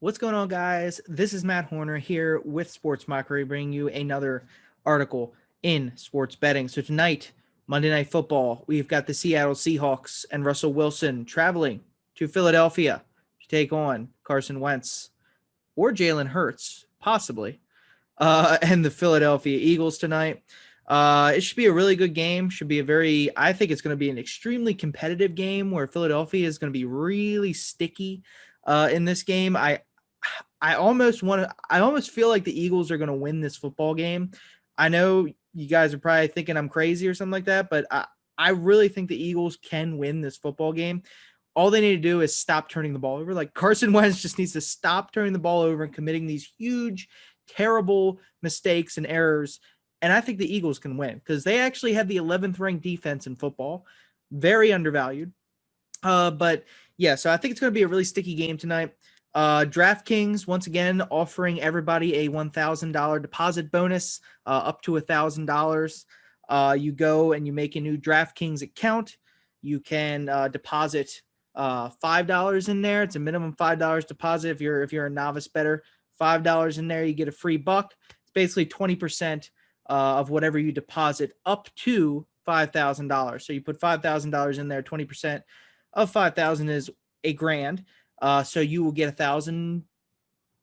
What's going on, guys? This is Matt Horner here with Sports Mockery, bringing you another article in sports betting. So tonight, Monday Night Football, we've got the Seattle Seahawks and Russell Wilson traveling to Philadelphia to take on Carson Wentz or Jalen Hurts, possibly, and the Philadelphia Eagles tonight. It should be a really good game. I think it's going to be an extremely competitive game where Philadelphia is going to be really sticky in this game. I almost feel like the Eagles are going to win this football game. I know you guys are probably thinking I'm crazy or something like that, but I really think the Eagles can win this football game. All they need to do is stop turning the ball over. Like Carson Wentz just needs to stop turning the ball over and committing these huge, terrible mistakes and errors. And I think the Eagles can win because they actually have the 11th ranked defense in football. Very undervalued. But yeah, so I think it's going to be a really sticky game tonight. DraftKings, once again, offering everybody a $1,000 deposit bonus, up to $1,000. You go and you make a new DraftKings account. You can deposit $5 in there. It's a minimum $5 deposit if you're a novice bettor. $5 in there, you get a free buck. It's basically 20% of whatever you deposit up to $5,000. So you put $5,000 in there, 20% of 5,000 is $1,000. So you will get $1,000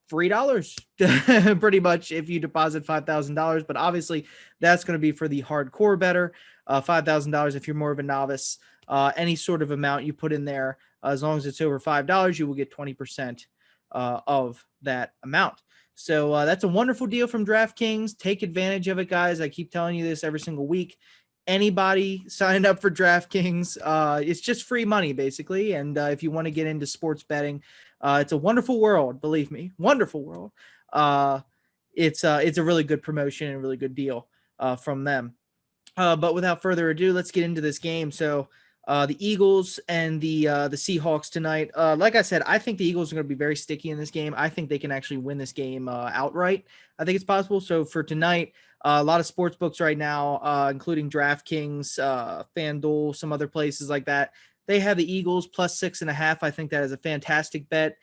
free dollars pretty much if you deposit $5,000. But obviously that's going to be for the hardcore bettor. $5,000 if you're more of a novice. Any sort of amount you put in there, as long as it's over $5, you will get 20% of that amount. So that's a wonderful deal from DraftKings. Take advantage of it, guys. I keep telling you this every single week. Anybody signed up for DraftKings, it's just free money, basically. And if you want to get into sports betting, it's a wonderful world, believe me. Wonderful world. It's a really good promotion and a really good deal from them. But without further ado, let's get into this game. So the Eagles and the Seahawks tonight. Like I said, I think the Eagles are going to be very sticky in this game. I think they can actually win this game outright. I think it's possible. So for tonight, a lot of sports books right now, including DraftKings, FanDuel, some other places like that, they have the Eagles plus 6.5. I think that is a fantastic bet.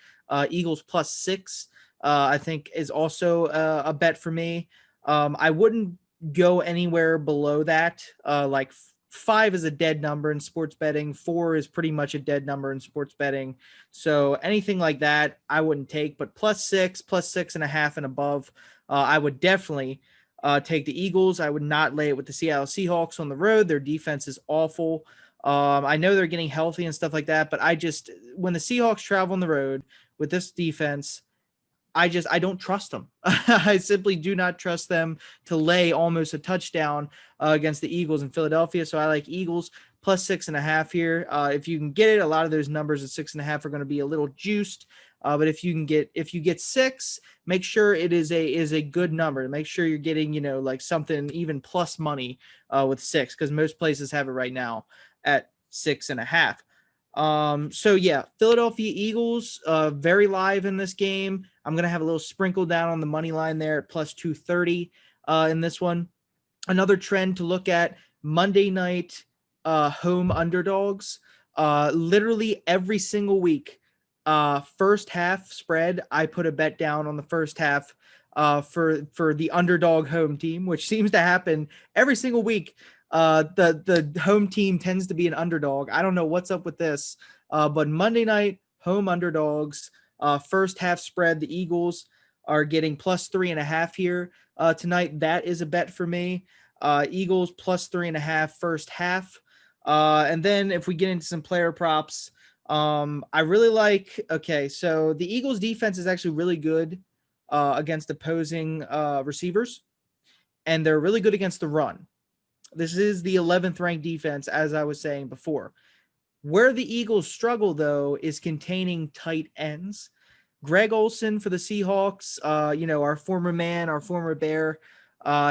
Eagles plus 6, I think, is also a bet for me. I wouldn't go anywhere below that. Like 5 is a dead number in sports betting. 4 is pretty much a dead number in sports betting. So anything like that, I wouldn't take. But plus 6, plus 6.5 and above, I would definitely take the Eagles. I would not lay it with the Seattle Seahawks on the road. Their defense is awful. I know they're getting healthy and stuff like that, but when the Seahawks travel on the road with this defense, I don't trust them. I simply do not trust them to lay almost a touchdown against the Eagles in Philadelphia. So I like Eagles plus 6.5 here. If you can get it, a lot of those numbers at 6.5 are going to be a little juiced. But if you get 6, make sure it is a good number. Make sure you're getting, like something even plus money with 6, because most places have it right now at 6.5. So yeah, Philadelphia Eagles, very live in this game. I'm going to have a little sprinkle down on the money line there at plus 230 in this one. Another trend to look at, Monday night home underdogs. Literally every single week, first half spread, I put a bet down on the first half for the underdog home team, which seems to happen every single week. The home team tends to be an underdog. I don't know what's up with this, but Monday night home underdogs, first half spread, the Eagles are getting plus 3.5 here tonight. That is a bet for me. Eagles plus 3.5 first half. And then if we get into some player props, I really like, so the Eagles defense is actually really good against opposing receivers, and they're really good against the run. This is the 11th ranked defense, as I was saying before. Where the Eagles struggle, though, is containing tight ends. Greg Olsen for the Seahawks, our former man, our former Bear,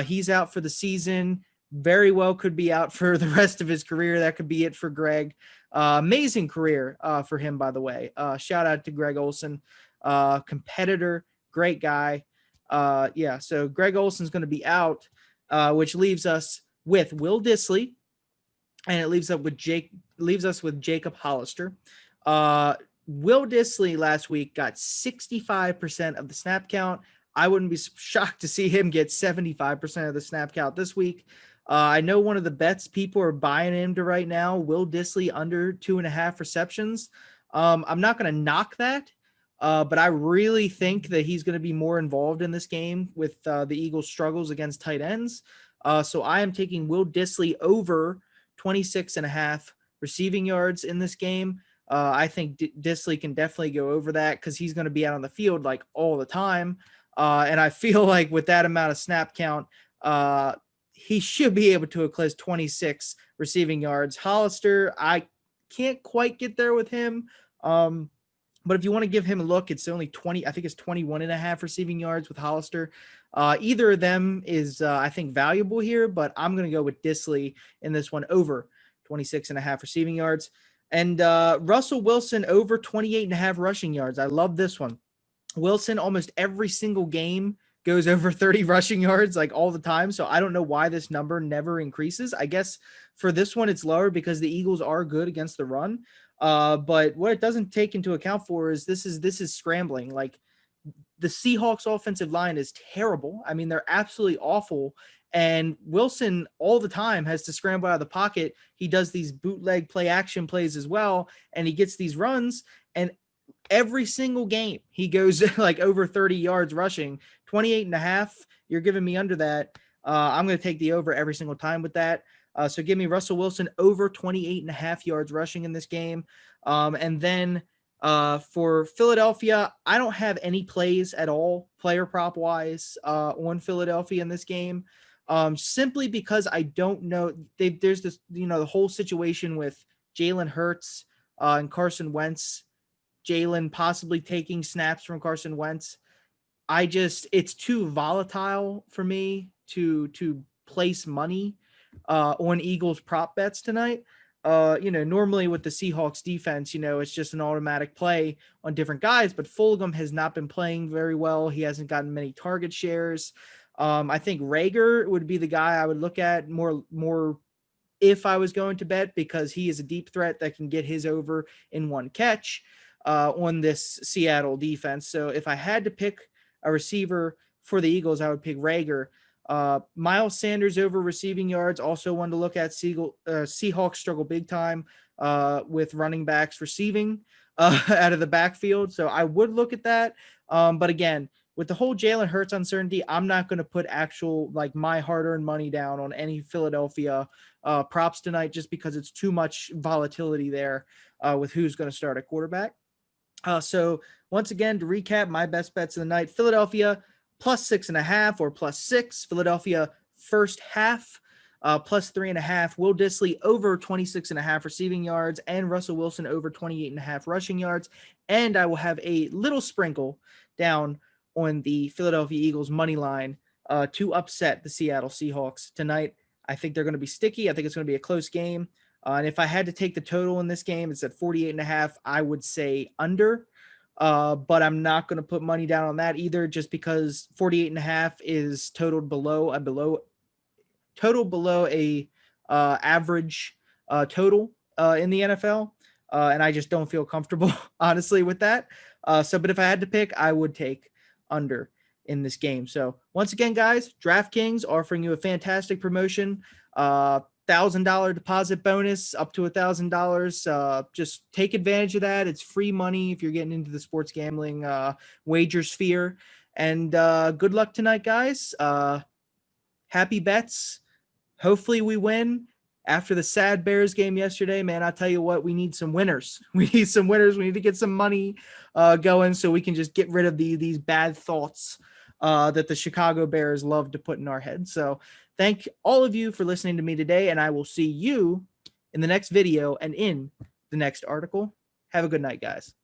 he's out for the season. Very well could be out for the rest of his career. That could be it for Greg. Amazing career for him, by the way. Shout out to Greg Olsen, competitor, great guy. So Greg Olsen's going to be out, which leaves us with Will Dissly, and it leaves us with Jacob Hollister. Will Dissly last week got 65% of the snap count. I wouldn't be shocked to see him get 75% of the snap count this week. I know one of the bets people are buying into right now, Will Dissly under 2.5 receptions. I'm not going to knock that, but I really think that he's going to be more involved in this game with the Eagles' struggles against tight ends. So I am taking Will Dissly over 26.5 receiving yards in this game. I think Dissly can definitely go over that because he's going to be out on the field like all the time. And I feel like with that amount of snap count, he should be able to eclipse 26 receiving yards. Hollister, I can't quite get there with him. But if you want to give him a look, it's only 20. I think it's 21.5 receiving yards with Hollister. Either of them is, I think, valuable here, but I'm going to go with Dissly in this one over 26.5 receiving yards. And Russell Wilson over 28.5 rushing yards. I love this one. Wilson almost every single game goes over 30 rushing yards like all the time. So I don't know why this number never increases. I guess for this one, it's lower because the Eagles are good against the run. But what it doesn't take into account for is this is scrambling. Like the Seahawks offensive line is terrible. I mean, they're absolutely awful. And Wilson all the time has to scramble out of the pocket. He does these bootleg play action plays as well. And he gets these runs. And every single game he goes like over 30 yards rushing. 28.5, you're giving me under that. I'm going to take the over every single time with that. So give me Russell Wilson over 28.5 yards rushing in this game. And then for Philadelphia, I don't have any plays at all, player prop wise, on Philadelphia in this game. Simply because I don't know. There's this, the whole situation with Jalen Hurts and Carson Wentz. Jalen possibly taking snaps from Carson Wentz. It's too volatile for me to place money on Eagles prop bets tonight. Normally with the Seahawks defense, it's just an automatic play on different guys, but Fulgham has not been playing very well. He hasn't gotten many target shares. I think Rager would be the guy I would look at more if I was going to bet, because he is a deep threat that can get his over in one catch on this Seattle defense. So if I had to pick a receiver for the Eagles, I would pick Rager. Miles Sanders over receiving yards, also one to look at. Seahawks struggle big time with running backs receiving out of the backfield. So I would look at that. But again, with the whole Jalen Hurts uncertainty, I'm not going to put actual, like, my hard-earned money down on any Philadelphia props tonight, just because it's too much volatility there with who's going to start at quarterback. So once again, to recap my best bets of the night: Philadelphia plus 6.5 or plus 6. Philadelphia first half plus 3.5. Will Dissly over 26.5 receiving yards, and Russell Wilson over 28.5 rushing yards. And I will have a little sprinkle down on the Philadelphia Eagles money line to upset the Seattle Seahawks tonight. I think they're going to be sticky. I think it's going to be a close game. And if I had to take the total in this game, it's at 48.5. I would say under. But I'm not going to put money down on that either, just because 48.5 is totaled below a average total in the NFL. And I just don't feel comfortable, honestly, with that. But if I had to pick, I would take under in this game. So once again, guys, DraftKings offering you a fantastic promotion. $1,000 deposit bonus up to $1,000. Just take advantage of that. It's free money if you're getting into the sports gambling wager sphere. And good luck tonight, guys. Happy bets. Hopefully we win. After the sad Bears game yesterday, man, I'll tell you what, we need some winners. We need some winners. We need to get some money going so we can just get rid of these bad thoughts that the Chicago Bears love to put in our heads. So thank all of you for listening to me today, and I will see you in the next video and in the next article. Have a good night, guys.